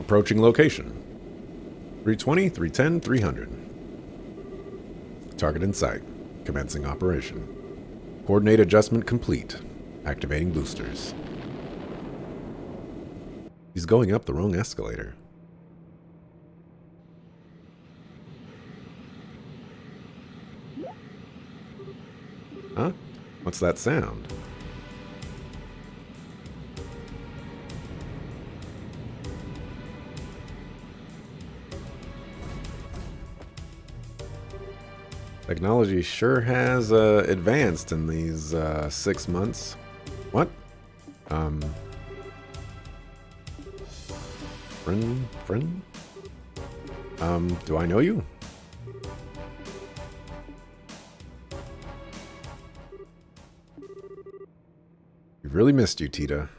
Approaching location. 320, 310, 300. Target in sight. Commencing operation. Coordinate adjustment complete. Activating boosters. He's going up the wrong escalator. Huh? What's that sound? Technology sure has advanced in these 6 months. What? Friend? Do I know you? We really missed you, Tita.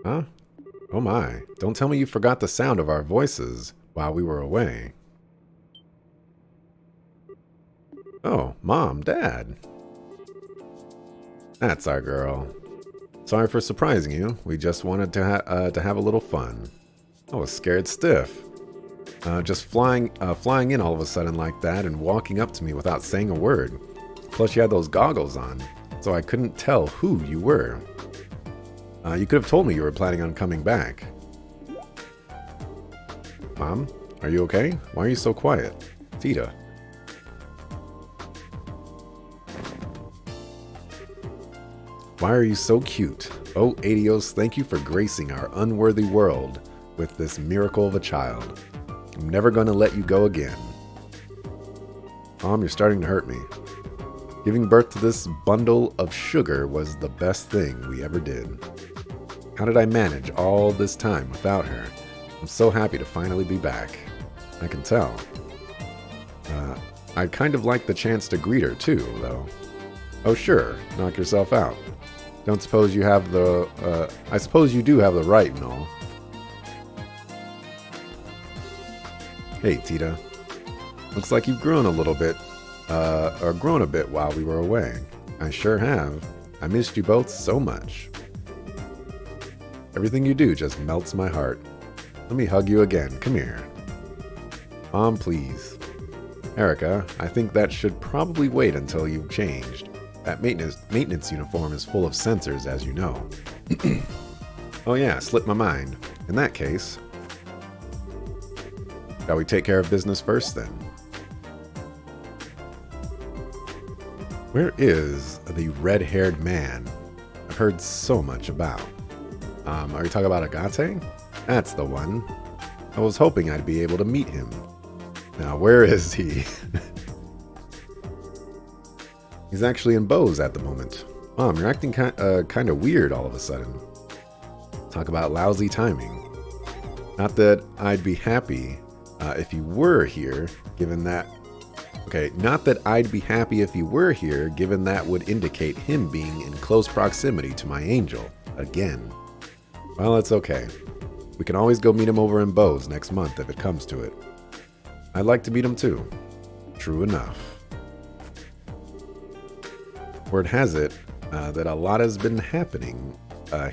Huh? Oh my, don't tell me you forgot the sound of our voices while we were away. Oh, Mom, Dad. That's our girl. Sorry for surprising you. We just wanted to have a little fun. I was scared stiff. Just flying in all of a sudden like that and walking up to me without saying a word. Plus you had those goggles on, so I couldn't tell who you were. You could have told me you were planning on coming back. Mom, are you okay? Why are you so quiet? Tita. Why are you so cute? Oh, Adios, thank you for gracing our unworthy world with this miracle of a child. I'm never going to let you go again. Mom, you're starting to hurt me. Giving birth to this bundle of sugar was the best thing we ever did. How did I manage all this time without her? I'm so happy to finally be back. I can tell. I'd kind of like the chance to greet her too, though. Oh sure, knock yourself out. Don't suppose you have the, I suppose you do have the right and all. Hey, Tita. Looks like you've grown a little bit, or grown a bit while we were away. I sure have. I missed you both so much. Everything you do just melts my heart. Let me hug you again. Come here. Mom, please. Erica, I think that should probably wait until you've changed. That maintenance uniform is full of sensors, as you know. Oh yeah, slipped my mind. In that case, shall we take care of business first, then? Where is the red-haired man I've heard so much about? Are you talking about Agate? That's the one. I was hoping I'd be able to meet him. Now, where is he? He's actually in Bose at the moment. Mom, you're acting kind of weird all of a sudden. Talk about lousy timing. Not that I'd be happy if you were here, given that... Okay, not that I'd be happy if you were here, given that would indicate him being in close proximity to my angel. Again. Well, it's okay. We can always go meet him over in Bose next month if it comes to it. I'd like to meet him too. True enough. Word has it that a lot has been happening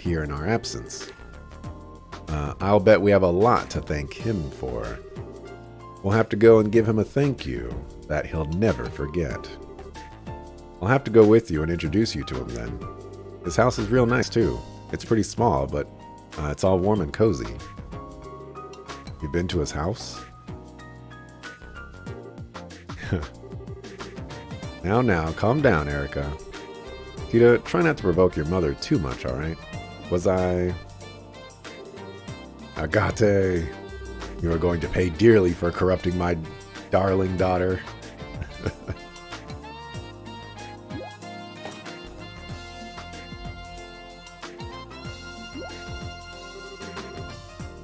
here in our absence. I'll bet we have a lot to thank him for. We'll have to go and give him a thank you that he'll never forget. I'll have to go with you and introduce you to him then. His house is real nice too. It's pretty small, but it's all warm and cozy. You been to his house? Now, calm down, Erica. Tita, try not to provoke your mother too much, alright? Was I... Agate, you are going to pay dearly for corrupting my darling daughter.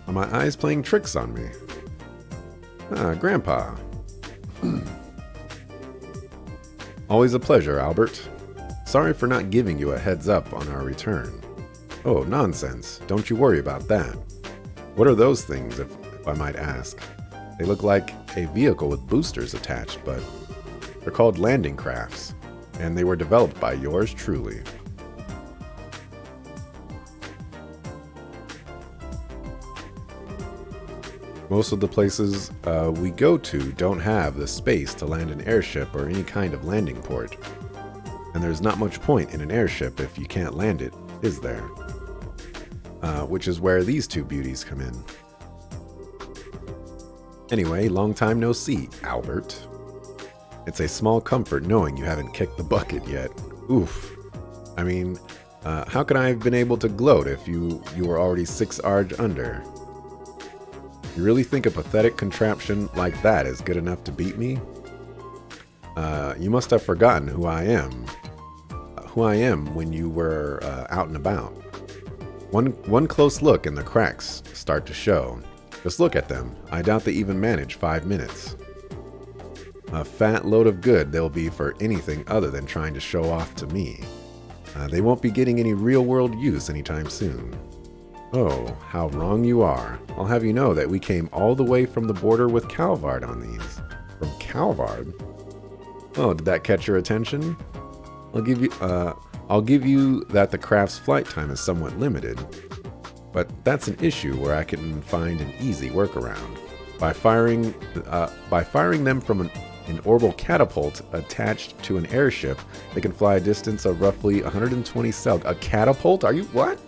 Are my eyes playing tricks on me? Ah, Grandpa. Always a pleasure, Albert. Sorry for not giving you a heads up on our return. Oh, nonsense. Don't you worry about that. What are those things, if I might ask? They look like a vehicle with boosters attached, but they're called landing crafts, and they were developed by yours truly. Most of the places we go to don't have the space to land an airship or any kind of landing port. And there's not much point in an airship if you can't land it, is there? Which is where these two beauties come in. Anyway, long time no see, Albert. It's a small comfort knowing you haven't kicked the bucket yet. Oof. I mean, how could I have been able to gloat if you were already 6 arg under? You really think a pathetic contraption like that is good enough to beat me? You must have forgotten who I am. Who I am when you were out and about. One close look and the cracks start to show. Just look at them. I doubt they even manage 5 minutes. A fat load of good they'll be for anything other than trying to show off to me. They won't be getting any real-world use anytime soon. Oh, how wrong you are. I'll have you know that we came all the way from the border with Calvard on these. From Calvard? Oh, did that catch your attention? I'll give you that the craft's flight time is somewhat limited. But that's an issue where I can find an easy workaround. By firing them from an orbital catapult attached to an airship, they can fly a distance of roughly 120 cel. A catapult? Are you what?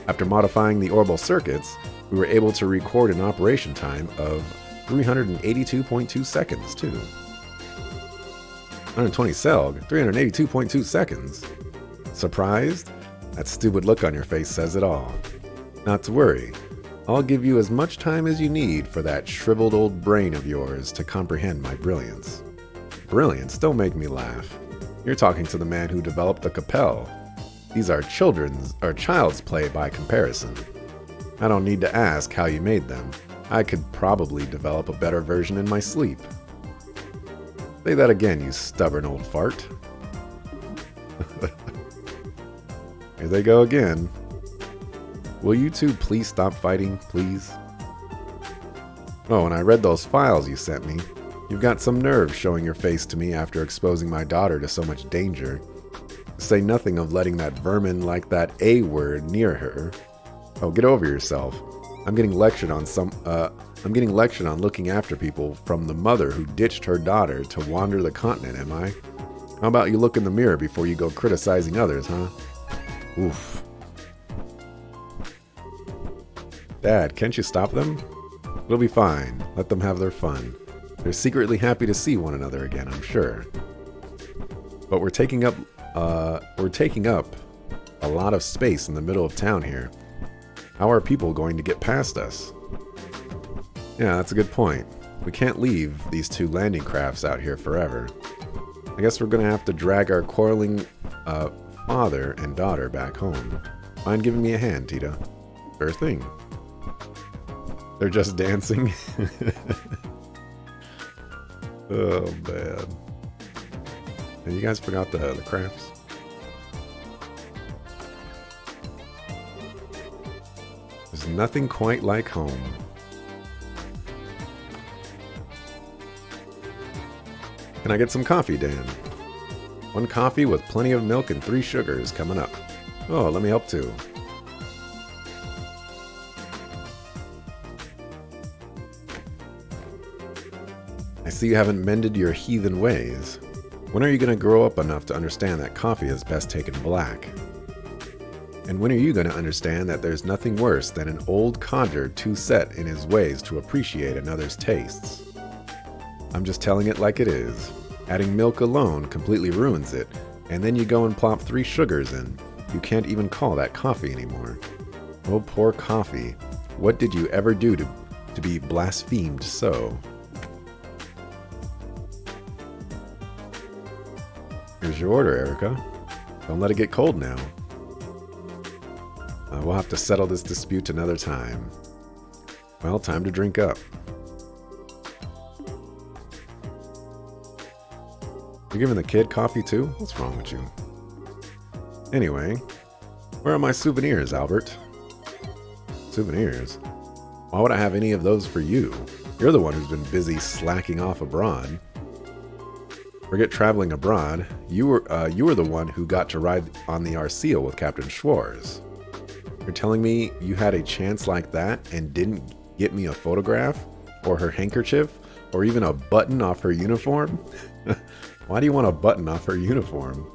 After modifying the orbital circuits, we were able to record an operation time of 382.2 seconds, too. 120 cel, 382.2 seconds. Surprised? That stupid look on your face says it all. Not to worry. I'll give you as much time as you need for that shriveled old brain of yours to comprehend my brilliance. Brilliance? Don't make me laugh. You're talking to the man who developed the Capelle. These are child's play by comparison. I don't need to ask how you made them. I could probably develop a better version in my sleep. Say that again, you stubborn old fart. Here they go again. Will you two please stop fighting, please? Oh, and I read those files you sent me. You've got some nerve showing your face to me after exposing my daughter to so much danger. Say nothing of letting that vermin like that A word near her. Oh, get over yourself. I'm getting lectured on looking after people from the mother who ditched her daughter to wander the continent, am I? How about you look in the mirror before you go criticizing others, huh? Oof. Dad, can't you stop them? It'll be fine. Let them have their fun. They're secretly happy to see one another again, I'm sure. But we're taking up a lot of space in the middle of town here. How are people going to get past us? Yeah, that's a good point. We can't leave these two landing crafts out here forever. I guess we're gonna have to drag our quarreling father and daughter back home. Mind giving me a hand, Tita? Sure thing. They're just dancing. Oh, man. And you guys forgot the crafts? There's nothing quite like home. Can I get some coffee, Dan? 1 coffee with plenty of milk and 3 sugars coming up. Oh, let me help too. I see you haven't mended your heathen ways. When are you going to grow up enough to understand that coffee is best taken black? And when are you going to understand that there's nothing worse than an old codger too set in his ways to appreciate another's tastes? I'm just telling it like it is. Adding milk alone completely ruins it, and then you go and plop 3 sugars in. You can't even call that coffee anymore. Oh, poor coffee. What did you ever do to be blasphemed so? Here's your order, Erica. Don't let it get cold now. We'll have to settle this dispute another time. Well, time to drink up. You're giving the kid coffee too? What's wrong with you? Anyway, where are my souvenirs, Albert? Souvenirs? Why would I have any of those for you? You're the one who's been busy slacking off abroad. Forget traveling abroad. You were the one who got to ride on the Arceal with Captain Schwartz. You're telling me you had a chance like that and didn't get me a photograph, or her handkerchief, or even a button off her uniform? Why do you want a button off her uniform?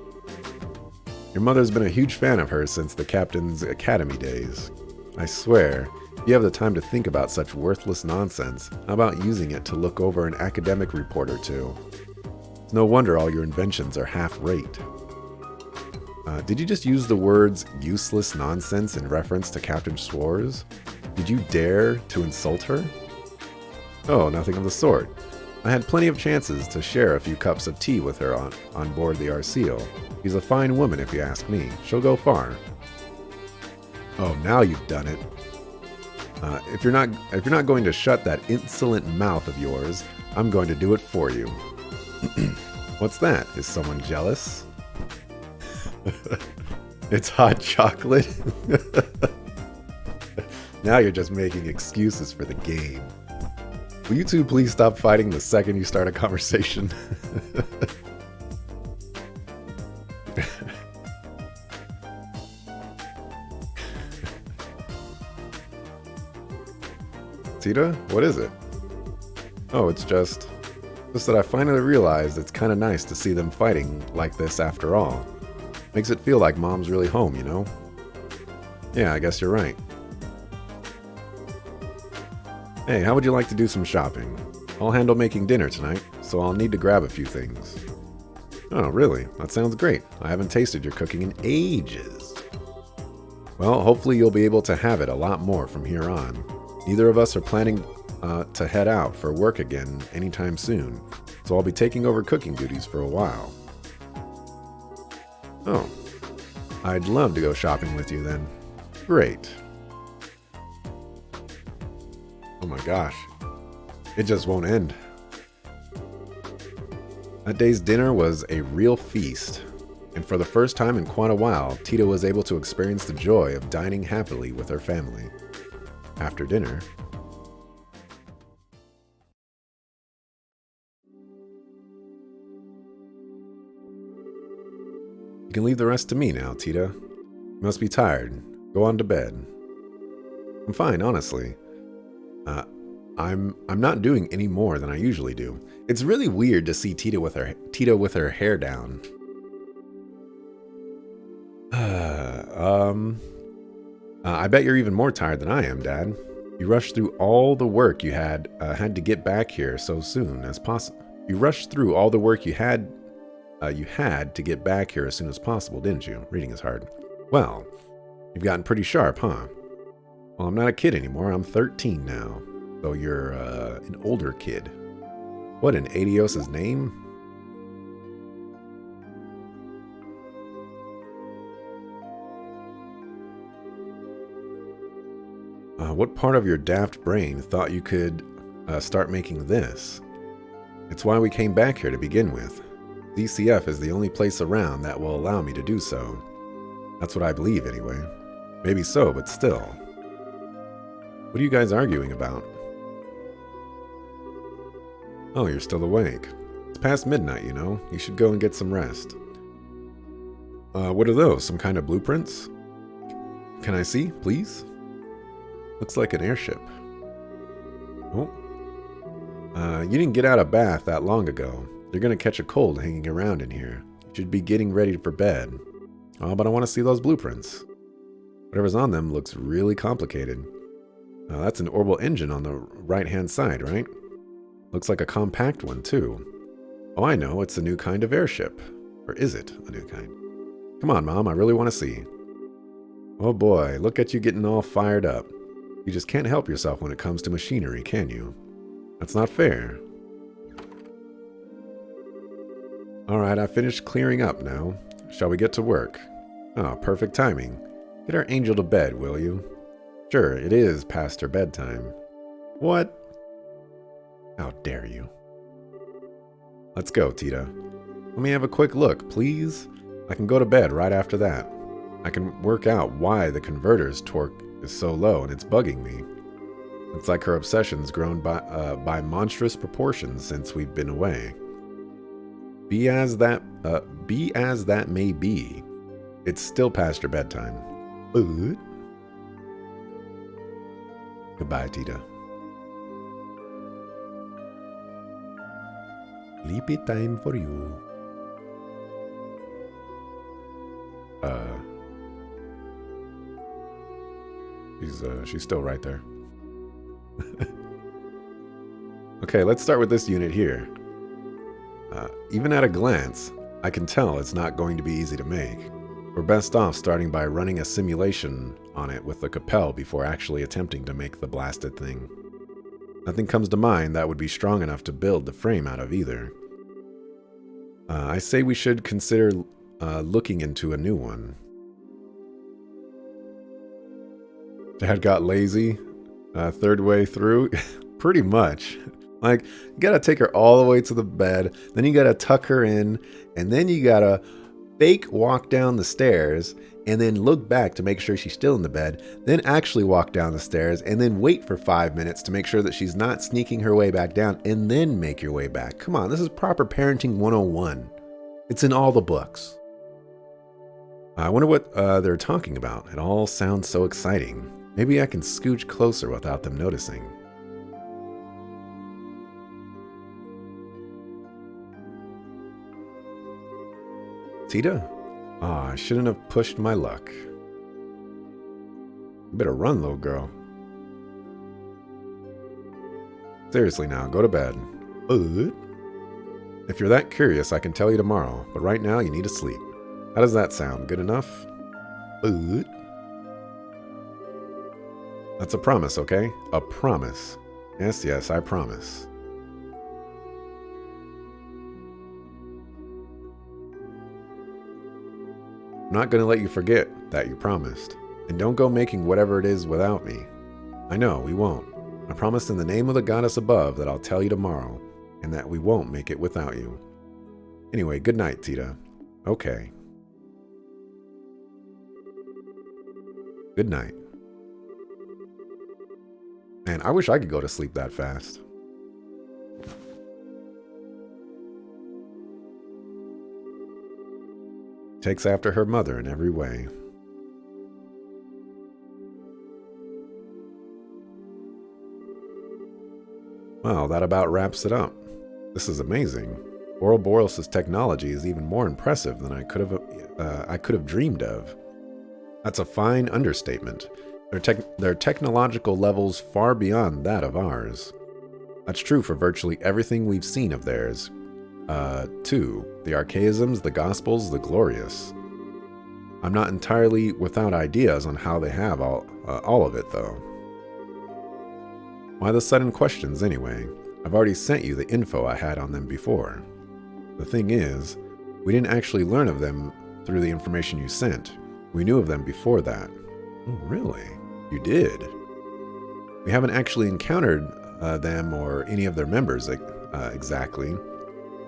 Your mother's been a huge fan of hers since the Captain's Academy days. I swear, if you have the time to think about such worthless nonsense, how about using it to look over an academic report or two? It's no wonder all your inventions are half-rate. Did you just use the words useless nonsense in reference to Captain Schwarz? Did you dare to insult her? Oh, nothing of the sort. I had plenty of chances to share a few cups of tea with her on board the Arceal. She's a fine woman if you ask me. She'll go far. Oh, now you've done it. If you're not going to shut that insolent mouth of yours, I'm going to do it for you. What's that? Is someone jealous? It's hot chocolate. Now you're just making excuses for the game. Will you two please stop fighting the second you start a conversation? Tita, what is it? Oh, it's just that I finally realized it's kind of nice to see them fighting like this after all. Makes it feel like Mom's really home, you know? Yeah, I guess you're right. Hey, how would you like to do some shopping? I'll handle making dinner tonight, so I'll need to grab a few things. Oh, really? That sounds great. I haven't tasted your cooking in ages. Well, hopefully you'll be able to have it a lot more from here on. Neither of us are planning to head out for work again anytime soon, so I'll be taking over cooking duties for a while. Oh, I'd love to go shopping with you then. Great. Oh my gosh, it just won't end. That day's dinner was a real feast, and for the first time in quite a while, Tita was able to experience the joy of dining happily with her family. After dinner, you can leave the rest to me now, Tita. You must be tired. Go on to bed. I'm fine, honestly. I'm not doing any more than I usually do. It's really weird to see Tita with her hair down. I bet you're even more tired than I am, Dad. You rushed through all the work you had to get back here so soon as possible. You rushed through all the work you had to get back here as soon as possible, didn't you? Reading is hard. Well, you've gotten pretty sharp, huh? Well, I'm not a kid anymore. I'm 13 now. So you're an older kid. What in Adios' name? What part of your daft brain thought you could start making this? It's why we came back here to begin with. DCF is the only place around that will allow me to do so. That's what I believe anyway. Maybe so, but still. What are you guys arguing about? Oh, you're still awake. It's past midnight, you know. You should go and get some rest. What are those? Some kind of blueprints? Can I see, please? Looks like an airship. Oh. You didn't get out of bath that long ago. You're gonna catch a cold hanging around in here. You should be getting ready for bed. Oh, but I want to see those blueprints. Whatever's on them looks really complicated. That's an orbital engine on the right-hand side, right? Looks like a compact one, too. Oh, I know. It's a new kind of airship. Or is it a new kind? Come on, Mom. I really want to see. Oh, boy. Look at you getting all fired up. You just can't help yourself when it comes to machinery, can you? That's not fair. All right, I finished clearing up now. Shall we get to work? Oh, perfect timing. Get our angel to bed, will you? Sure, it is past her bedtime. What? How dare you? Let's go, Tita. Let me have a quick look, please. I can go to bed right after that. I can work out why the converter's torque is so low and it's bugging me. It's like her obsession's grown by monstrous proportions since we've been away. Be as that may be, it's still past your bedtime. But goodbye, Tita. Sleepy time for you. She's still right there. Okay, let's start with this unit here. Even at a glance, I can tell it's not going to be easy to make. We're best off starting by running a simulation on it with the Capel before actually attempting to make the blasted thing. Nothing comes to mind that would be strong enough to build the frame out of either. I say we should consider looking into a new one. Dad got lazy third way through. Pretty much. Like, you gotta take her all the way to the bed, then you gotta tuck her in, and then you gotta fake walk down the stairs, and then look back to make sure she's still in the bed, then actually walk down the stairs, and then wait for 5 minutes to make sure that she's not sneaking her way back down, and then make your way back. Come on, this is proper parenting 101. It's in all the books. I wonder what they're talking about. It all sounds so exciting. Maybe I can scooch closer without them noticing. Tita? Ah, I shouldn't have pushed my luck. You better run, little girl. Seriously now, go to bed. But if you're that curious, I can tell you tomorrow, but right now you need to sleep. How does that sound? Good enough? But that's a promise, okay? A promise. Yes, I promise. I'm not going to let you forget that you promised. And don't go making whatever it is without me. I know, we won't. I promise in the name of the goddess above that I'll tell you tomorrow, and that we won't make it without you. Anyway, good night, Tita. Okay. Good night. Man, I wish I could go to sleep that fast. Takes after her mother in every way. Well, that about wraps it up. This is amazing. Ouroboros' technology is even more impressive than I could have dreamed of. That's a fine understatement. Their technological levels far beyond that of ours. That's true for virtually everything we've seen of theirs. Too. The archaisms, the gospels, the glorious. I'm not entirely without ideas on how they have all of it, though. Why the sudden questions, anyway? I've already sent you the info I had on them before. The thing is, we didn't actually learn of them through the information you sent. We knew of them before that. Oh, really? You did? We haven't actually encountered them or any of their members exactly,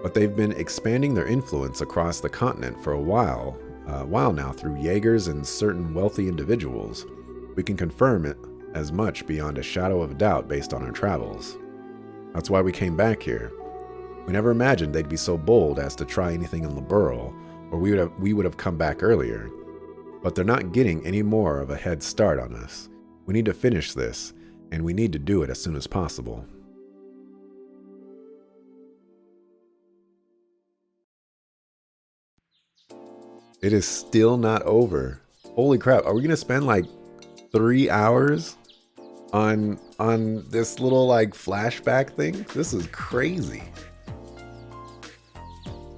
but they've been expanding their influence across the continent for a while now through Jaegers and certain wealthy individuals. We can confirm it as much beyond a shadow of a doubt based on our travels. That's why we came back here. We never imagined they'd be so bold as to try anything in Liberl, or we would have come back earlier. But they're not getting any more of a head start on us. We need to finish this, and we need to do it as soon as possible. It is still not over. Holy crap, are we going to spend like 3 hours on this little like flashback thing? This is crazy.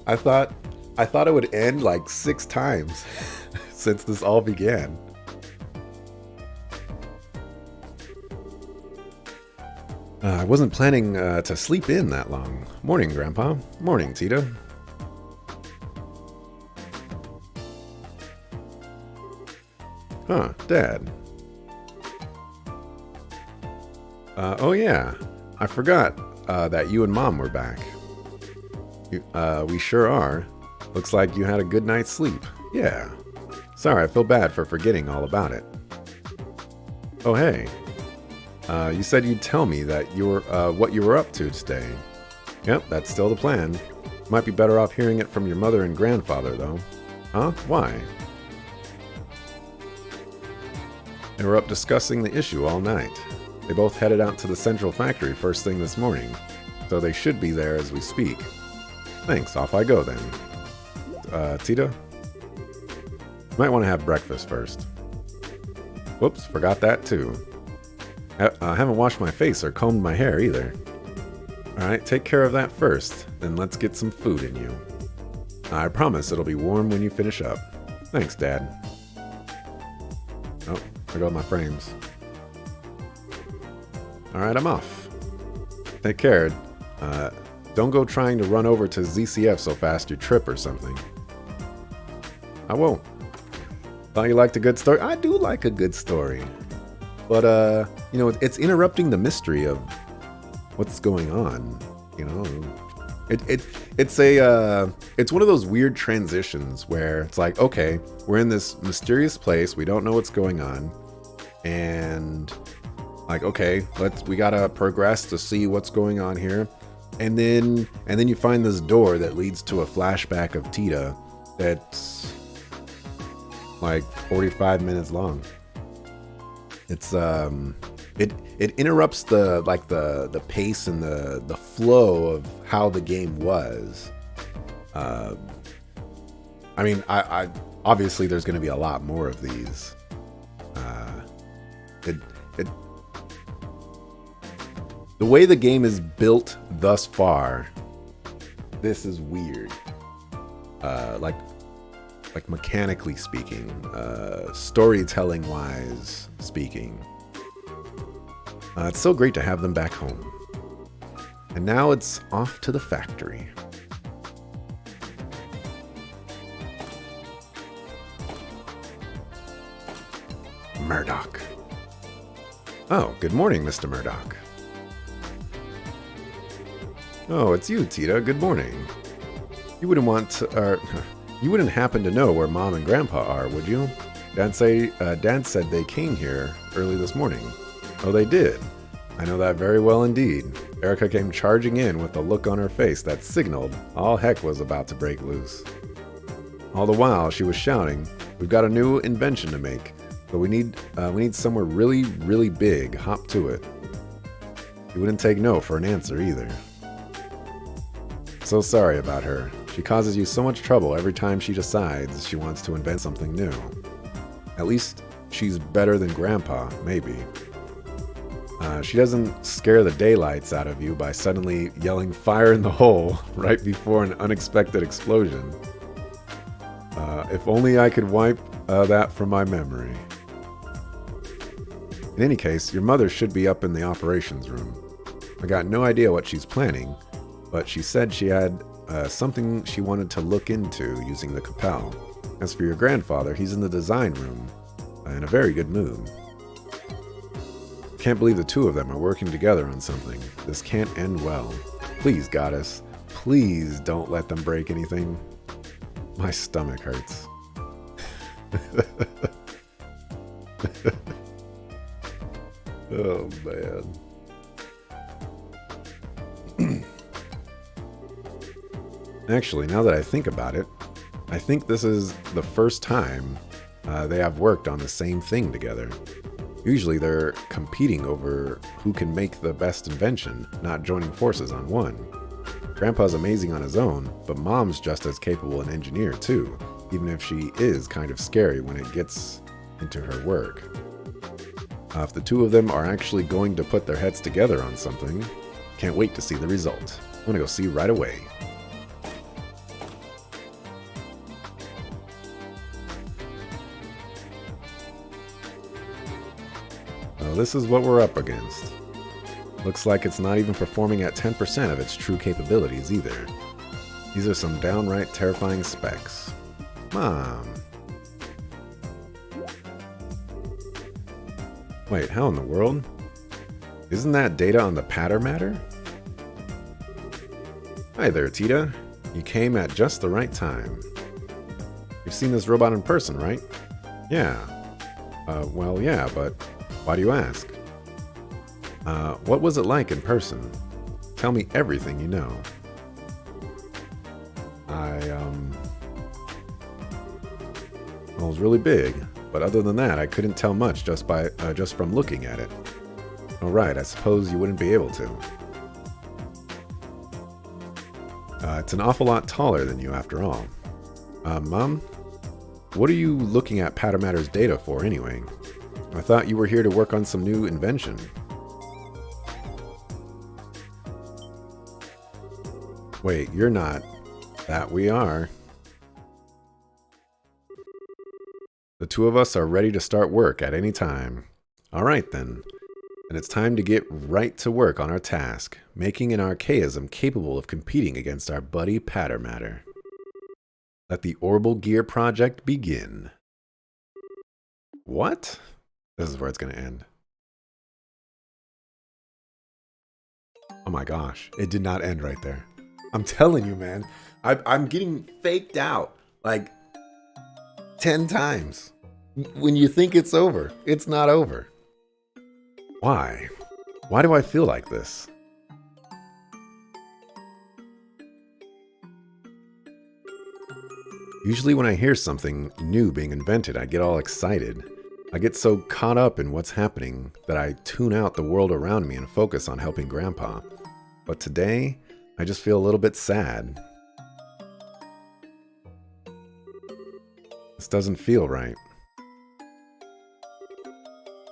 I thought it would end like 6 times since this all began. I wasn't planning to sleep in that long. Morning, Grandpa. Morning, Tita. Huh, Dad. Oh yeah, I forgot that you and Mom were back. We sure are. Looks like you had a good night's sleep. Yeah. Sorry, I feel bad for forgetting all about it. Oh hey. You said you'd tell me that what you were up to today. Yep, that's still the plan. Might be better off hearing it from your mother and grandfather, though. Huh? Why? They were up discussing the issue all night. They both headed out to the central factory first thing this morning, so they should be there as we speak. Thanks, off I go then. Tita? Might want to have breakfast first. Whoops, forgot that too. I haven't washed my face or combed my hair either. Alright, take care of that first, then let's get some food in you. I promise it'll be warm when you finish up. Thanks, Dad. Oh, there go my frames. Alright, I'm off. Take care. Don't go trying to run over to ZCF so fast you trip or something. I won't. Thought you liked a good story? I do like a good story. But, you know, it's interrupting the mystery of what's going on, you know? It's one of those weird transitions where it's like, okay, we're in this mysterious place, we don't know what's going on, and like, okay, we gotta progress to see what's going on here, and then you find this door that leads to a flashback of Tita that's like 45 minutes long. It's it interrupts the pace and the flow of how the game was. I mean, I obviously there's going to be a lot more of these. The way the game is built thus far, this is weird. Like mechanically speaking, storytelling wise speaking. It's so great to have them back home. And now it's off to the factory. Murdoch. Oh, good morning, Mr. Murdoch. Oh, it's you, Tita. Good morning. You wouldn't happen to know where Mom and Grandpa are, would you? Dad said they came here early this morning. Oh, they did. I know that very well indeed. Erica came charging in with a look on her face that signaled all heck was about to break loose. All the while, she was shouting, "We've got a new invention to make, but we need somewhere really, really big. Hop to it." You wouldn't take no for an answer either. So sorry about her. She causes you so much trouble every time she decides she wants to invent something new. At least she's better than Grandpa, maybe. She doesn't scare the daylights out of you by suddenly yelling fire in the hole right before an unexpected explosion. If only I could wipe that from my memory. In any case, your mother should be up in the operations room. I got no idea what she's planning, but she said she had something she wanted to look into using the Capel. As for your grandfather, he's in the design room, in a very good mood. Can't believe the two of them are working together on something. This can't end well. Please, Goddess, please don't let them break anything. My stomach hurts. Oh, man. Actually, now that I think about it, I think this is the first time they have worked on the same thing together. Usually they're competing over who can make the best invention, not joining forces on one. Grandpa's amazing on his own, but Mom's just as capable an engineer too, even if she is kind of scary when it gets into her work. If the two of them are actually going to put their heads together on something, can't wait to see the result. I'm gonna go see right away. This is what we're up against. Looks like it's not even performing at 10% of its true capabilities either. These are some downright terrifying specs. Mom. Wait, how in the world? Isn't that data on the patter matter? Hi there, Tita. You came at just the right time. You've seen this robot in person, right? Yeah. Well, yeah, but why do you ask? What was it like in person? Tell me everything you know. Well, it was really big, but other than that, I couldn't tell much just from looking at it. Oh, right, I suppose you wouldn't be able to. It's an awful lot taller than you after all. Mom, what are you looking at Patamatter's data for anyway? I thought you were here to work on some new invention. Wait, you're not. That we are. The two of us are ready to start work at any time. All right then. And it's time to get right to work on our task, making an archaism capable of competing against our buddy Pattermatter. Let the Orbital Gear project begin. What? This is where it's going to end. Oh my gosh, it did not end right there. I'm telling you, man, I'm getting faked out like 10 times. When you think it's over, it's not over. Why? Why do I feel like this? Usually when I hear something new being invented, I get all excited. I get so caught up in what's happening that I tune out the world around me and focus on helping Grandpa. But today, I just feel a little bit sad. This doesn't feel right.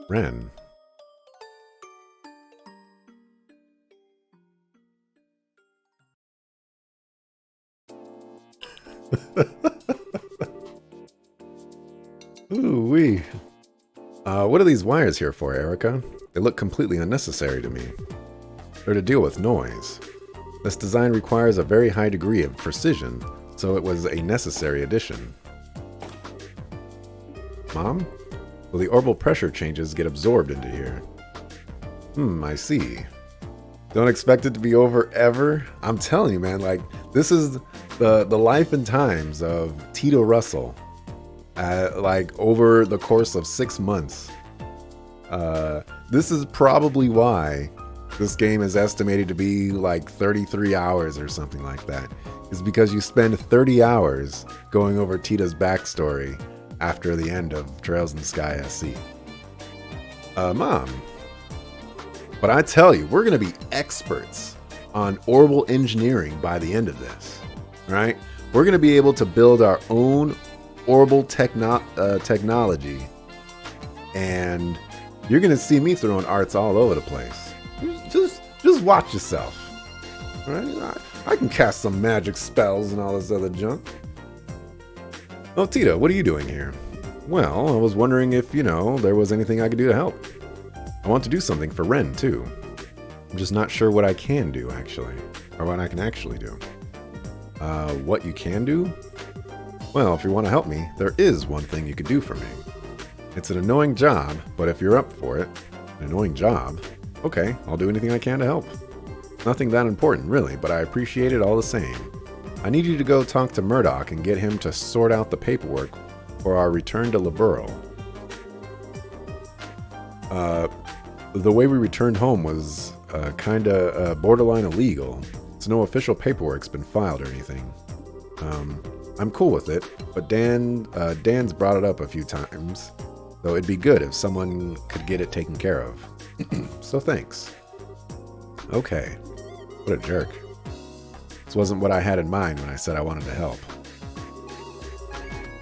Ren. Ooh-wee. What are these wires here for, Erica? They look completely unnecessary to me. They're to deal with noise. This design requires a very high degree of precision, so it was a necessary addition. Mom? Will the orbital pressure changes get absorbed into here? I see. Don't expect it to be over ever? I'm telling you, man, like, this is the life and times of Tita Russell. Like, over the course of 6 months. This is probably why this game is estimated to be like 33 hours or something like that. Is because you spend 30 hours going over Tita's backstory after the end of Trails in the Sky SC. Mom. But I tell you, we're going to be experts on orbital engineering by the end of this, right? We're going to be able to build our own orbital technology, and you're going to see me throwing arts all over the place. Just watch yourself, right? I can cast some magic spells and all this other junk. Oh, Tita, what are you doing here? Well, I was wondering if, there was anything I could do to help. I want to do something for Ren, too. I'm just not sure what I can do, actually. Or what I can actually do. What you can do? Well, if you want to help me, there is one thing you could do for me. It's an annoying job, but if you're up for it, an annoying job, okay, I'll do anything I can to help. Nothing that important, really, but I appreciate it all the same. I need you to go talk to Murdoch and get him to sort out the paperwork for our return to Liberl. The way we returned home was kinda borderline illegal, so no official paperwork's been filed or anything. I'm cool with it, but Dan's brought it up a few times, so it'd be good if someone could get it taken care of. So thanks. Okay. What a jerk. This wasn't what I had in mind when I said I wanted to help.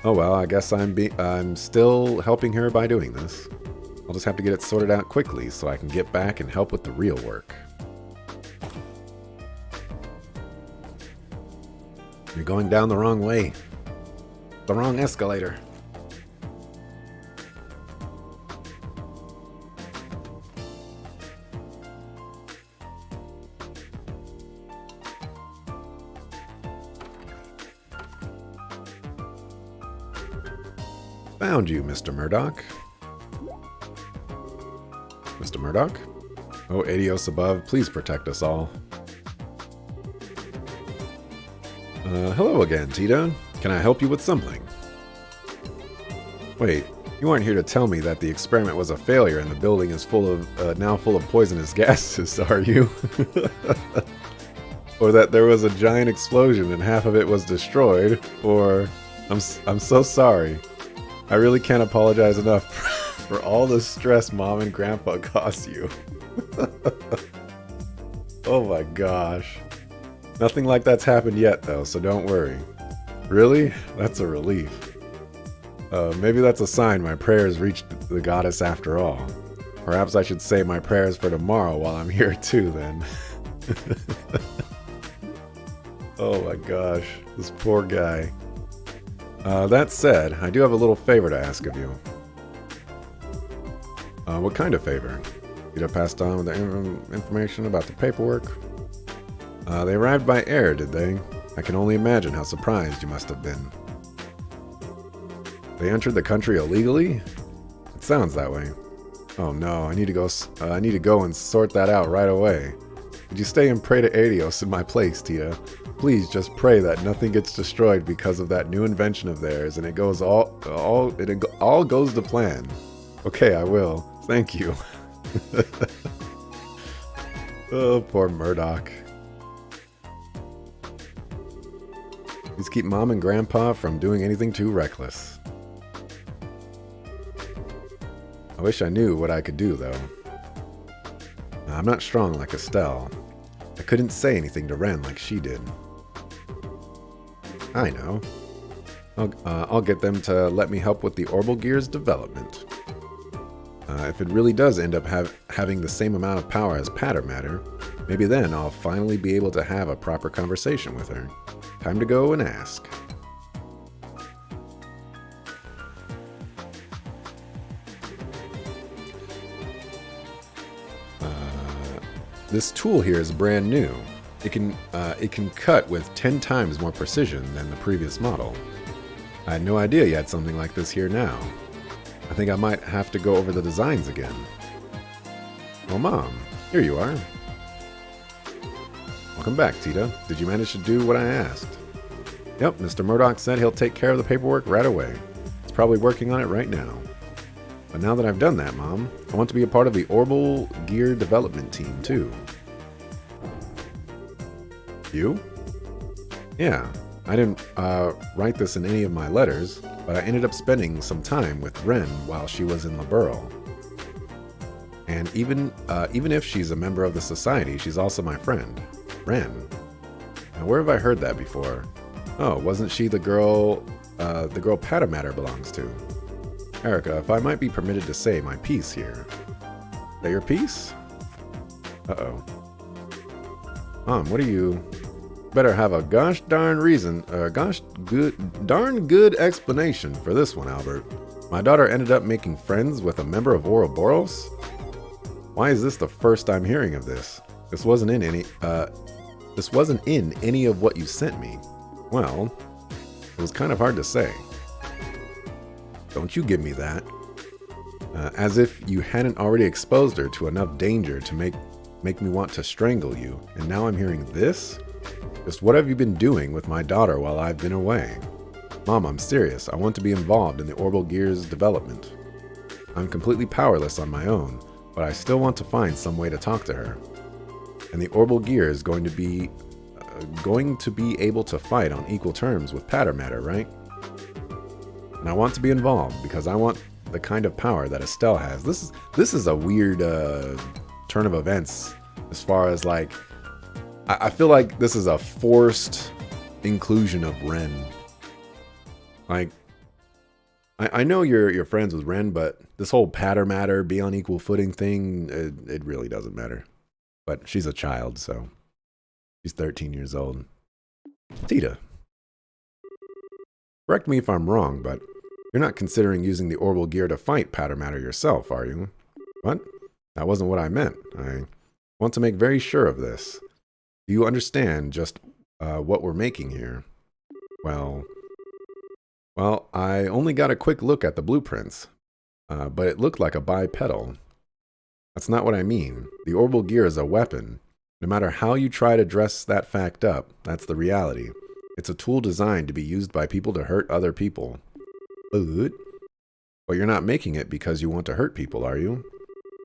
Oh well, I guess I'm still helping her by doing this. I'll just have to get it sorted out quickly so I can get back and help with the real work. You're going down the wrong way. The wrong escalator. Found you, Mr. Murdoch. Mr. Murdoch? Oh, Adios above, please protect us all. Hello again, Tita. Can I help you with something? Wait, you aren't here to tell me that the experiment was a failure and the building is now full of poisonous gases, are you? Or that there was a giant explosion and half of it was destroyed, or I'm so sorry. I really can't apologize enough for all the stress Mom and Grandpa caused you. Oh my gosh. Nothing like that's happened yet, though, so don't worry. Really? That's a relief. Maybe that's a sign my prayers reached the goddess after all. Perhaps I should say my prayers for tomorrow while I'm here too, then. Oh my gosh, this poor guy. That said, I do have a little favor to ask of you. What kind of favor? Tita passed on with the information about the paperwork. They arrived by air, did they? I can only imagine how surprised you must have been. They entered the country illegally? It sounds that way. Oh no, I need to go and sort that out right away. Could you stay and pray to Adios in my place, Tita? Please just pray that nothing gets destroyed because of that new invention of theirs, and it all goes to plan. Okay, I will. Thank you. Oh, poor Murdoch. Please keep Mom and Grandpa from doing anything too reckless. I wish I knew what I could do, though. I'm not strong like Estelle. I couldn't say anything to Ren like she did. I know. I'll get them to let me help with the Orbital Gear's development. If it really does end up having the same amount of power as Patter Matter, maybe then I'll finally be able to have a proper conversation with her. Time to go and ask. This tool here is brand new. It can cut with 10 times more precision than the previous model. I had no idea you had something like this here now. I think I might have to go over the designs again. Oh, Mom, here you are. Welcome back, Tita. Did you manage to do what I asked? Yep, Mr. Murdoch said he'll take care of the paperwork right away. He's probably working on it right now. But now that I've done that, Mom, I want to be a part of the Orbital Gear development team, too. You? Yeah, I didn't write this in any of my letters, but I ended up spending some time with Ren while she was in Liberl. And even if she's a member of the society, she's also my friend, Ren. Now, where have I heard that before? Oh, wasn't she the girl Patter Matter belongs to? Erica, if I might be permitted to say my piece here. Is that your piece? Uh-oh. Mom, what are you... Better have a gosh darn good explanation for this one, Albert. My daughter ended up making friends with a member of Ouroboros? Why is this the first I'm hearing of this? This wasn't in any of what you sent me. Well, it was kind of hard to say. Don't you give me that. As if you hadn't already exposed her to enough danger to make me want to strangle you, and now I'm hearing this? Just what have you been doing with my daughter while I've been away? Mom, I'm serious. I want to be involved in the Orbital Gear's development. I'm completely powerless on my own, but I still want to find some way to talk to her. And the Orbital Gear is going to be able to fight on equal terms with Patter Matter, right? And I want to be involved because I want the kind of power that Estelle has. This is a weird turn of events as far as like... I feel like this is a forced inclusion of Ren. Like, I know you're friends with Ren, but this whole Patter Matter, be on equal footing thing, it really doesn't matter. But she's a child, so she's 13 years old. Tita, correct me if I'm wrong, but you're not considering using the Orbital Gear to fight Patter Matter yourself, are you? What? That wasn't what I meant. I want to make very sure of this. Do you understand just what we're making here? Well, I only got a quick look at the blueprints, but it looked like a bipedal. That's not what I mean. The Orbital Gear is a weapon. No matter how you try to dress that fact up, that's the reality. It's a tool designed to be used by people to hurt other people. But you're not making it because you want to hurt people, are you?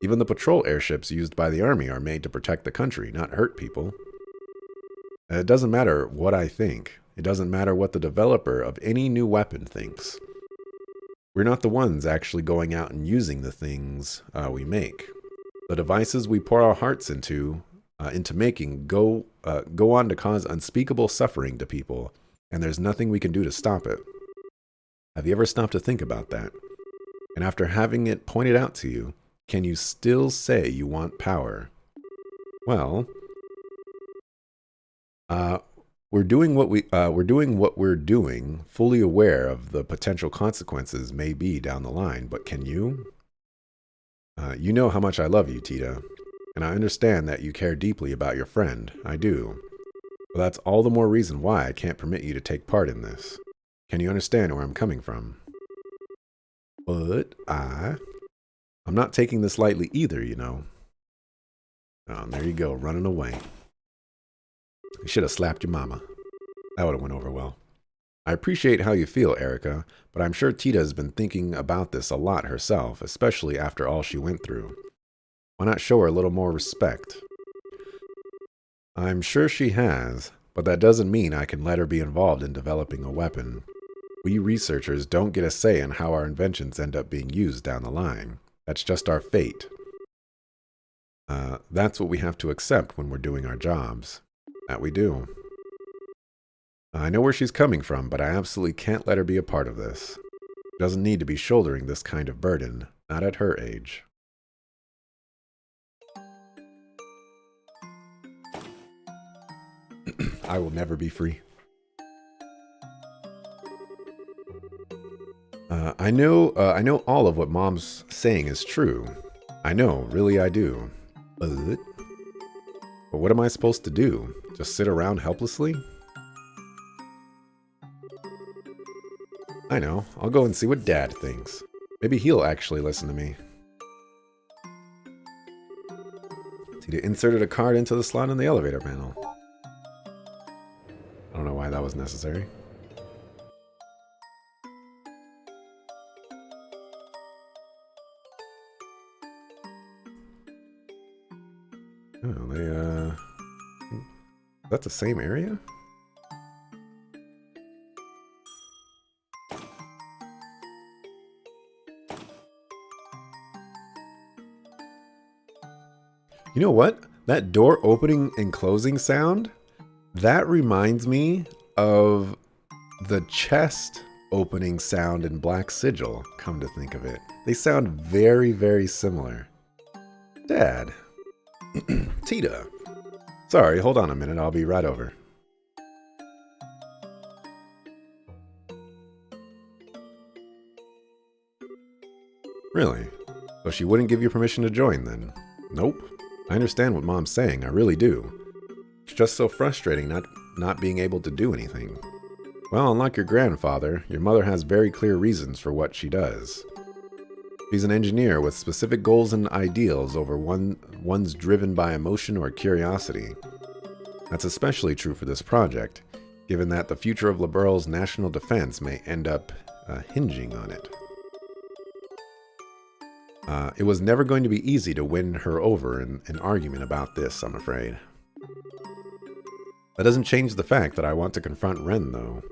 Even the patrol airships used by the army are made to protect the country, not hurt people. It doesn't matter what I think. It doesn't matter what the developer of any new weapon thinks. We're not the ones actually going out and using the things we make. The devices we pour our hearts into into making go on to cause unspeakable suffering to people, and there's nothing we can do to stop it. Have you ever stopped to think about that? And after having it pointed out to you, can you still say you want power? Well, we're doing what we're doing, fully aware of the potential consequences may be down the line. But can you? You know how much I love you, Tita, and I understand that you care deeply about your friend. I do. But that's all the more reason why I can't permit you to take part in this. Can you understand where I'm coming from? But I'm not taking this lightly either, you know. Oh, and there you go, running away. You should have slapped your mama. That would have went over well. I appreciate how you feel, Erica, but I'm sure Tita has been thinking about this a lot herself, especially after all she went through. Why not show her a little more respect? I'm sure she has, but that doesn't mean I can let her be involved in developing a weapon. We researchers don't get a say in how our inventions end up being used down the line. That's just our fate. That's what we have to accept when we're doing our jobs. That we do. I know where she's coming from, but I absolutely can't let her be a part of this. She doesn't need to be shouldering this kind of burden, not at her age. I will never be free. I know all of what Mom's saying is true. I know, really I do. But what am I supposed to do? Just sit around helplessly? I know. I'll go and see what Dad thinks. Maybe he'll actually listen to me. Tita inserted a card into the slot in the elevator panel. I don't know why that was necessary. Oh, that's the same area? You know what? That door opening and closing sound, that reminds me of the chest opening sound in Black Sigil, come to think of it. They sound very, very similar. Dad. Tita. Sorry, hold on a minute. I'll be right over. Really? So she wouldn't give you permission to join then? Nope. I understand what Mom's saying. I really do. It's just so frustrating not being able to do anything. Well, unlike your grandfather, your mother has very clear reasons for what she does. She's an engineer with specific goals and ideals over one's driven by emotion or curiosity. That's especially true for this project, given that the future of Liberl's national defense may end up hinging on it. It was never going to be easy to win her over in an argument about this, I'm afraid. That doesn't change the fact that I want to confront Ren, though.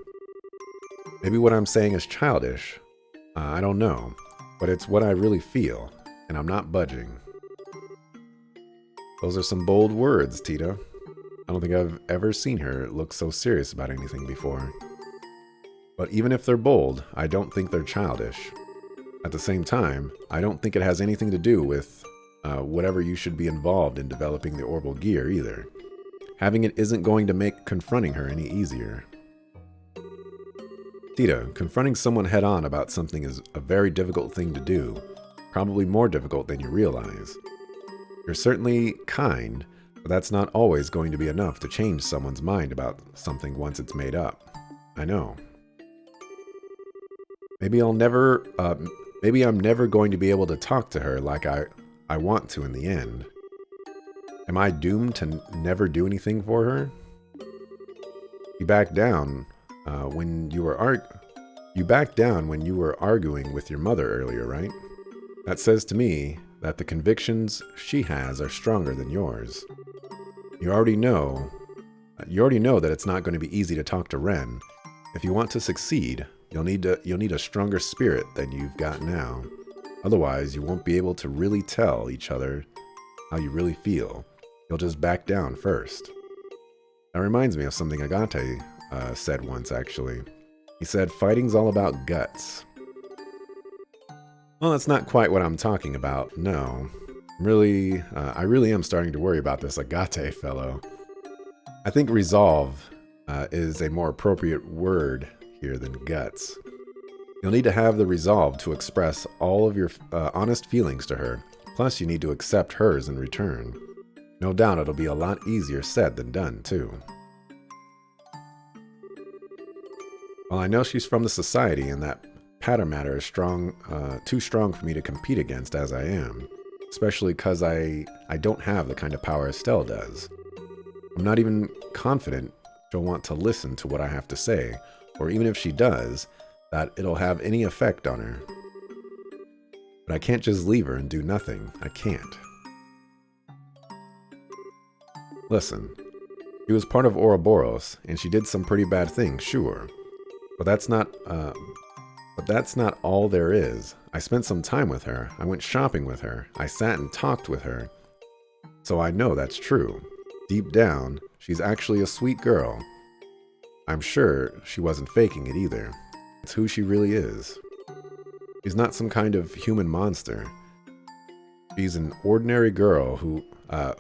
Maybe what I'm saying is childish. I don't know. But it's what I really feel, and I'm not budging. Those are some bold words, Tita. I don't think I've ever seen her look so serious about anything before. But even if they're bold, I don't think they're childish. At the same time, I don't think it has anything to do with whatever you should be involved in developing the orbital gear either. Having it isn't going to make confronting her any easier. Tita, confronting someone head-on about something is a very difficult thing to do, probably more difficult than you realize. You're certainly kind, but that's not always going to be enough to change someone's mind about something once it's made up. I know. Maybe I'm never going to be able to talk to her like I want to in the end. Am I doomed to never do anything for her? You backed down when you were arguing with your mother earlier, right? That says to me that the convictions she has are stronger than yours. You already know that it's not going to be easy to talk to Ren. If you want to succeed, you'll need a stronger spirit than you've got now. Otherwise, you won't be able to really tell each other how you really feel. You'll just back down first. That reminds me of something Agate said once, actually. He said, fighting's all about guts. Well, that's not quite what I'm talking about, no. I really am starting to worry about this Agate fellow. I think resolve is a more appropriate word here than guts. You'll need to have the resolve to express all of your honest feelings to her, plus you need to accept hers in return. No doubt it'll be a lot easier said than done, too. Well, I know she's from the society and that patter matter is too strong for me to compete against as I am, especially because I don't have the kind of power Estelle does. I'm not even confident she'll want to listen to what I have to say, or even if she does, that it'll have any effect on her. But I can't just leave her and do nothing. I can't. Listen, she was part of Ouroboros, and she did some pretty bad things, sure. But that's not all there is. I spent some time with her. I went shopping with her. I sat and talked with her. So I know that's true. Deep down, she's actually a sweet girl. I'm sure she wasn't faking it either. It's who she really is. She's not some kind of human monster. She's an ordinary girl who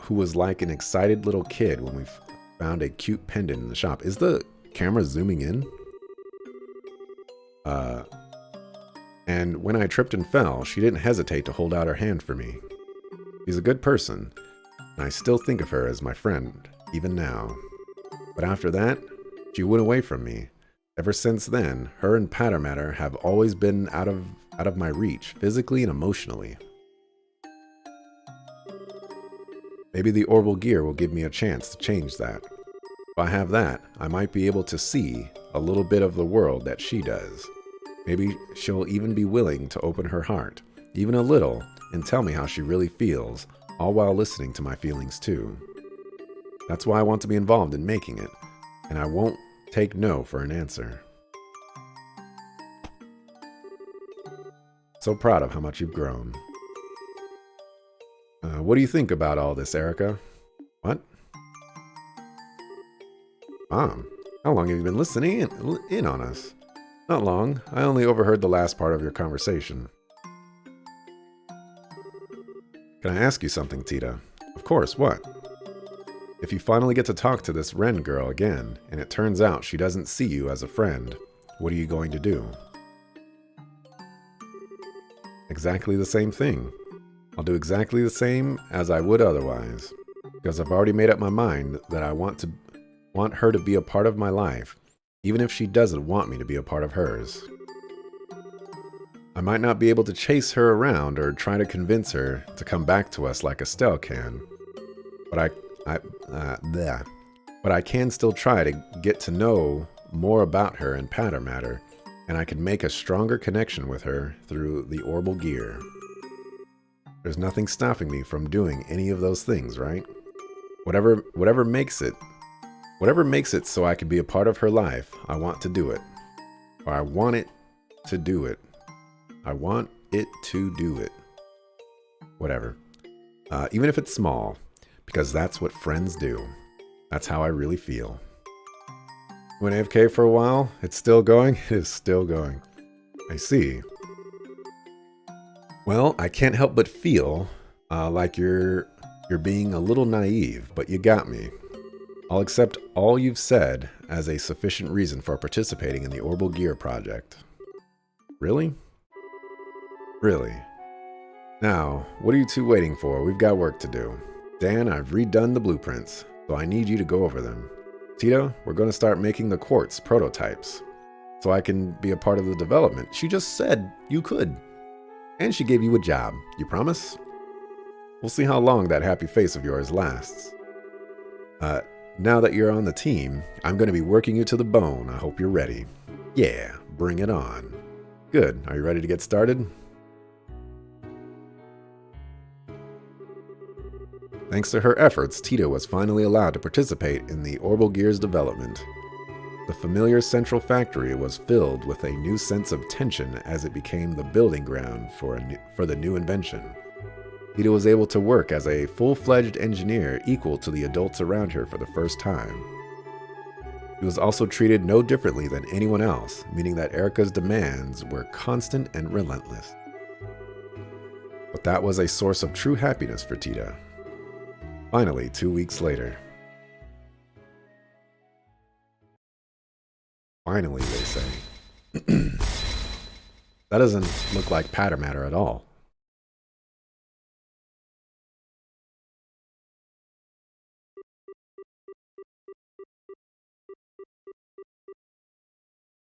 was like an excited little kid when we found a cute pendant in the shop. Is the camera zooming in? And when I tripped and fell, she didn't hesitate to hold out her hand for me. She's a good person, and I still think of her as my friend, even now. But after that, she went away from me. Ever since then, her and Pattermatter have always been out of my reach, physically and emotionally. Maybe the Orbital Gear will give me a chance to change that. If I have that, I might be able to see a little bit of the world that she does. Maybe she'll even be willing to open her heart, even a little, and tell me how she really feels, all while listening to my feelings too. That's why I want to be involved in making it, and I won't take no for an answer. So proud of how much you've grown. What do you think about all this, Erica? What? Mom, how long have you been listening in on us? Not long. I only overheard the last part of your conversation. Can I ask you something, Tita? Of course, what? If you finally get to talk to this Ren girl again, and it turns out she doesn't see you as a friend, what are you going to do? Exactly the same thing. I'll do exactly the same as I would otherwise, because I've already made up my mind that I want her to be a part of my life, even if she doesn't want me to be a part of hers. I might not be able to chase her around or try to convince her to come back to us like Estelle can, but I can still try to get to know more about her and Pattermatter, and I can make a stronger connection with her through the Orbital Gear. There's nothing stopping me from doing any of those things, right? Whatever makes it so I can be a part of her life, I want to do it. Or I want it to do it. I want it to do it. Whatever. Even if it's small, because that's what friends do. That's how I really feel. Went AFK for a while? It's still going? It is still going. I see. Well, I can't help but feel like you're being a little naive, but you got me. I'll accept all you've said as a sufficient reason for participating in the Orbital Gear project. Really? Really? Now, what are you two waiting for? We've got work to do. Dan, I've redone the blueprints, so I need you to go over them. Tita, we're going to start making the quartz prototypes, so I can be a part of the development. She just said you could. And she gave you a job. You promise? We'll see how long that happy face of yours lasts. Now that you're on the team, I'm going to be working you to the bone. I hope you're ready. Yeah, bring it on. Good. Are you ready to get started? Thanks to her efforts, Tita was finally allowed to participate in the Orbital Gear's development. The familiar central factory was filled with a new sense of tension as it became the building ground for the new invention. Tita was able to work as a full-fledged engineer equal to the adults around her for the first time. She was also treated no differently than anyone else, meaning that Erica's demands were constant and relentless. But that was a source of true happiness for Tita. Finally, 2 weeks later. Finally, they say. That doesn't look like patter matter at all.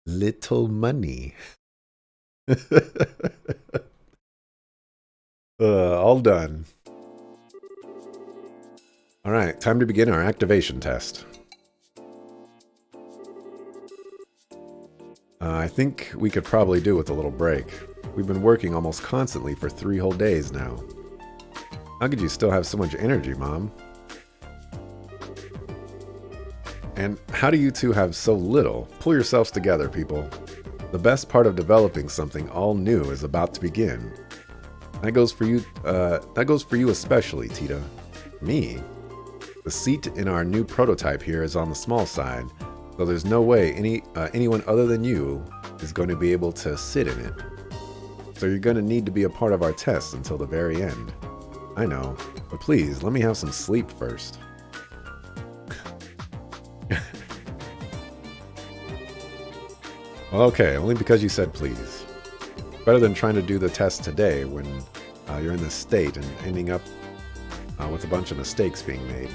Little money. All done. All right, time to begin our activation test. I think we could probably do with a little break. We've been working almost constantly for 3 whole days now. How could you still have so much energy, Mom? And how do you two have so little? Pull yourselves together, people. The best part of developing something all new is about to begin. That goes for you. That goes for you especially, Tita. Me? The seat in our new prototype here is on the small side, so there's no way anyone other than you is going to be able to sit in it. So you're going to need to be a part of our test until the very end. I know, but please, let me have some sleep first. Okay, only because you said please. Better than trying to do the test today when you're in this state and ending up with a bunch of mistakes being made.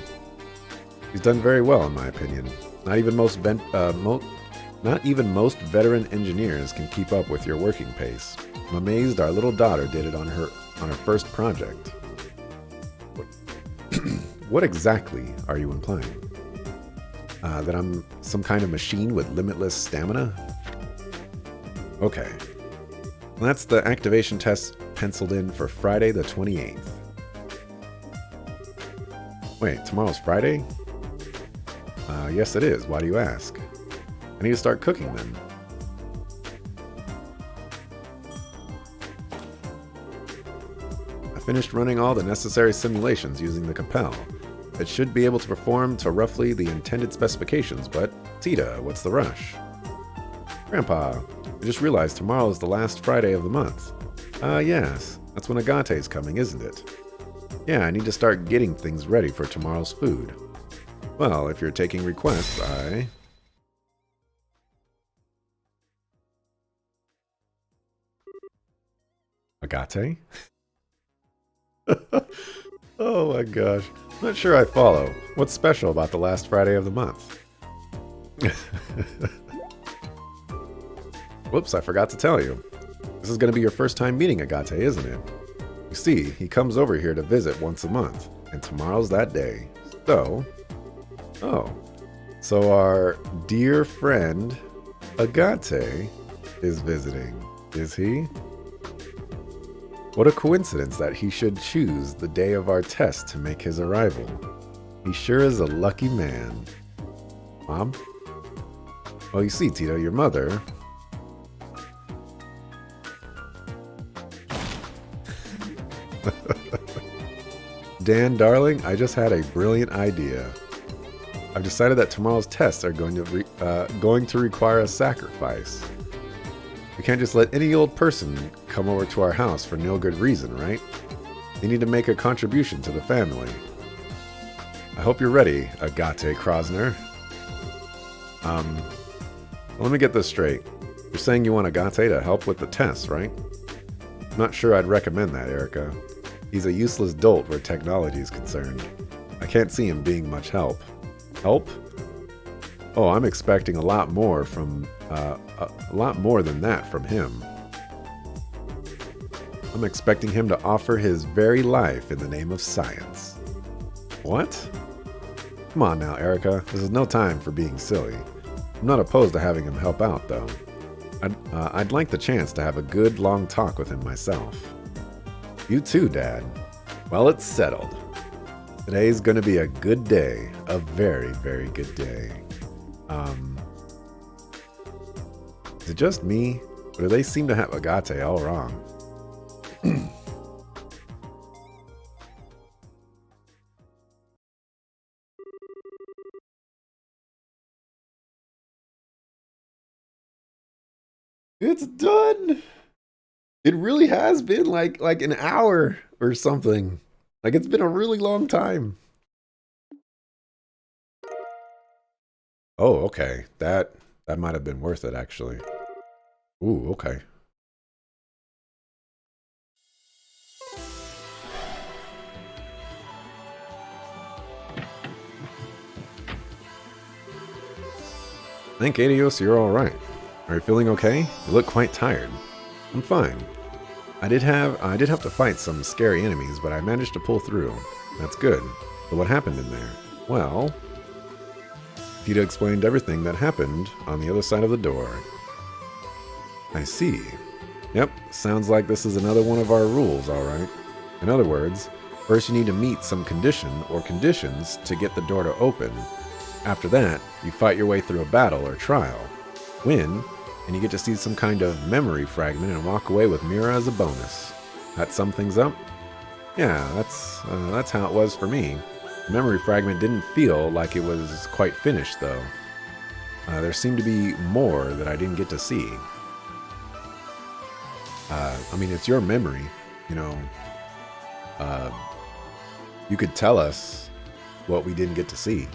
He's done very well, in my opinion. Not even most veteran engineers can keep up with your working pace. I'm amazed our little daughter did it on her first project. What exactly are you implying? That I'm some kind of machine with limitless stamina? Okay. That's the activation test penciled in for Friday the 28th. Wait, tomorrow's Friday? Yes it is. Why do you ask? I need to start cooking then. I finished running all the necessary simulations using the Capel. It should be able to perform to roughly the intended specifications, but Tita, what's the rush? Grandpa, I just realized tomorrow is the last Friday of the month. Yes. That's when Agate's coming, isn't it? Yeah, I need to start getting things ready for tomorrow's food. Well, if you're taking requests, Agate? Oh my gosh. I'm not sure I follow. What's special about the last Friday of the month? Whoops, I forgot to tell you. This is going to be your first time meeting Agate, isn't it? You see, he comes over here to visit once a month, and tomorrow's that day. So our dear friend Agate is visiting, is he? What a coincidence that he should choose the day of our test to make his arrival. He sure is a lucky man. Mom? Well, you see, Tita, your mother... Dan, darling, I just had a brilliant idea. I've decided that tomorrow's tests are going to require a sacrifice. We can't just let any old person come over to our house for no good reason, right? They need to make a contribution to the family. I hope you're ready, Agate Krosner. Let me get this straight. You're saying you want Agate to help with the tests, right? I'm not sure I'd recommend that, Erica. He's a useless dolt where technology is concerned. I can't see him being much help. Help? Oh, I'm expecting a lot more than that from him. I'm expecting him to offer his very life in the name of science. What? Come on now, Erica. This is no time for being silly. I'm not opposed to having him help out, though. I'd like the chance to have a good, long talk with him myself. You too, Dad. Well, it's settled. Today's gonna be a good day. A very, very good day. Is it just me? Or do they seem to have Agate all wrong? It's done. It really has been like an hour or something. Like it's been a really long time. Oh, okay. That might have been worth it actually. Ooh, okay. I think Adios, you're all right. Are you feeling okay? You look quite tired. I'm fine. I did have to fight some scary enemies, but I managed to pull through. That's good. So what happened in there? Well, Tita explained everything that happened on the other side of the door. I see. Yep, sounds like this is another one of our rules, alright. In other words, first you need to meet some condition or conditions to get the door to open. After that, you fight your way through a battle or trial. Win, and you get to see some kind of memory fragment and walk away with Mira as a bonus. That sum things up? Yeah, that's how it was for me. The memory fragment didn't feel like it was quite finished, though. There seemed to be more that I didn't get to see. I mean, it's your memory, you know. You could tell us what we didn't get to see.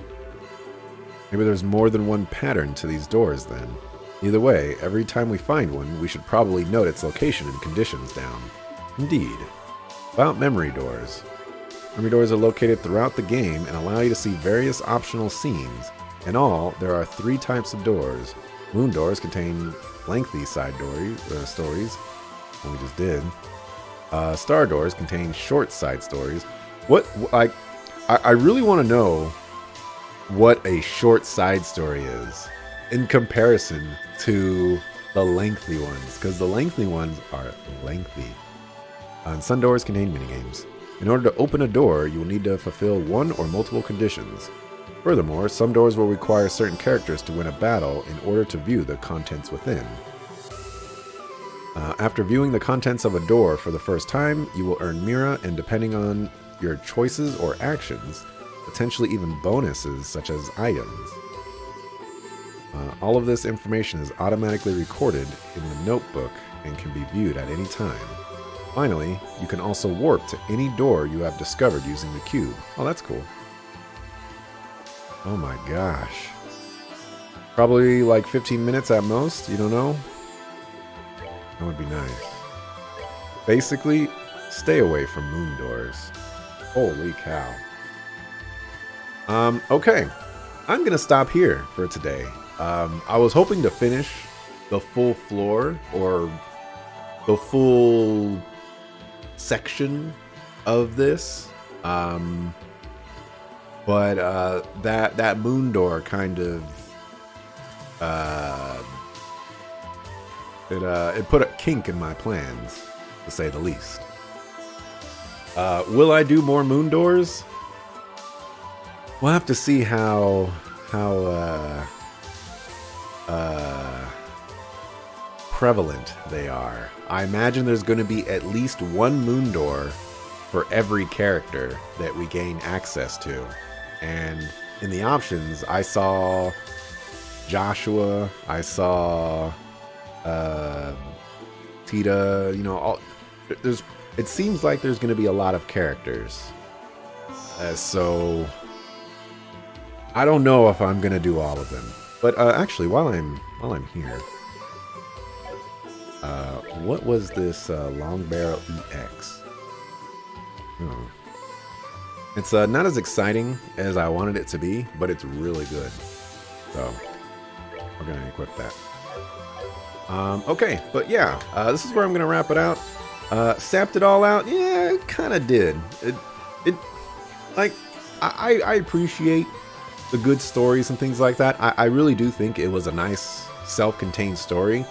Maybe there's more than one pattern to these doors, then. Either way, every time we find one, we should probably note its location and conditions down. Indeed. About memory doors. Memory doors are located throughout the game and allow you to see various optional scenes. In all, there are 3 types of doors. Moon doors contain lengthy side stories, that we just did. Star doors contain short side stories. I really want to know what a short side story is in comparison to the lengthy ones, because the lengthy ones are lengthy. And some doors contain minigames. In order to open a door, you will need to fulfill one or multiple conditions. Furthermore, some doors will require certain characters to win a battle in order to view the contents within. After viewing the contents of a door for the first time, you will earn Mira, and depending on your choices or actions, potentially even bonuses such as items. All of this information is automatically recorded in the notebook and can be viewed at any time. Finally, you can also warp to any door you have discovered using the cube. Oh, that's cool. Oh my gosh. Probably like 15 minutes at most, you don't know? That would be nice. Basically, stay away from moon doors. Holy cow. Okay. I'm gonna stop here for today. I was hoping to finish the full floor or the full section of this. But that moon door kind of it put a kink in my plans, to say the least. Will I do more moon doors? We'll have to see how prevalent they are. I imagine there's going to be at least one moon door for every character that we gain access to. And in the options, I saw Joshua, I saw Tita, you know, it seems like there's going to be a lot of characters. So I don't know if I'm going to do all of them. But actually, while I'm here, what was this Long Barrel EX? Oh. It's not as exciting as I wanted it to be, but it's really good. So we're gonna equip that. Okay, but yeah, this is where I'm gonna wrap it out. Sapped it all out? Yeah, it kind of did. It like I appreciate the good stories and things like that. I really do think it was a nice self-contained story,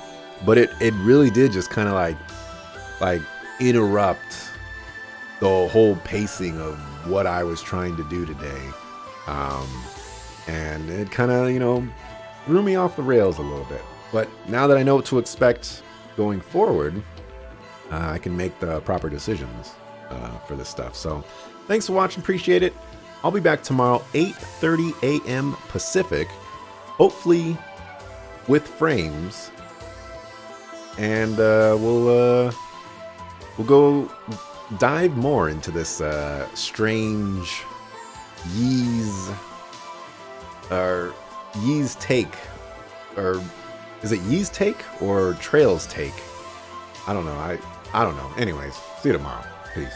but it really did just kind of like interrupt the whole pacing of what I was trying to do today. And it kind of, you know, threw me off the rails a little bit. But now that I know what to expect going forward, I can make the proper decisions for this stuff. So thanks for watching. Appreciate it. I'll be back tomorrow, 8:30 a.m. Pacific, hopefully with frames and we'll go dive more into this strange Yee's take, or is it Yee's take or Trail's take? I don't know. I don't know. Anyways, see you tomorrow. Peace.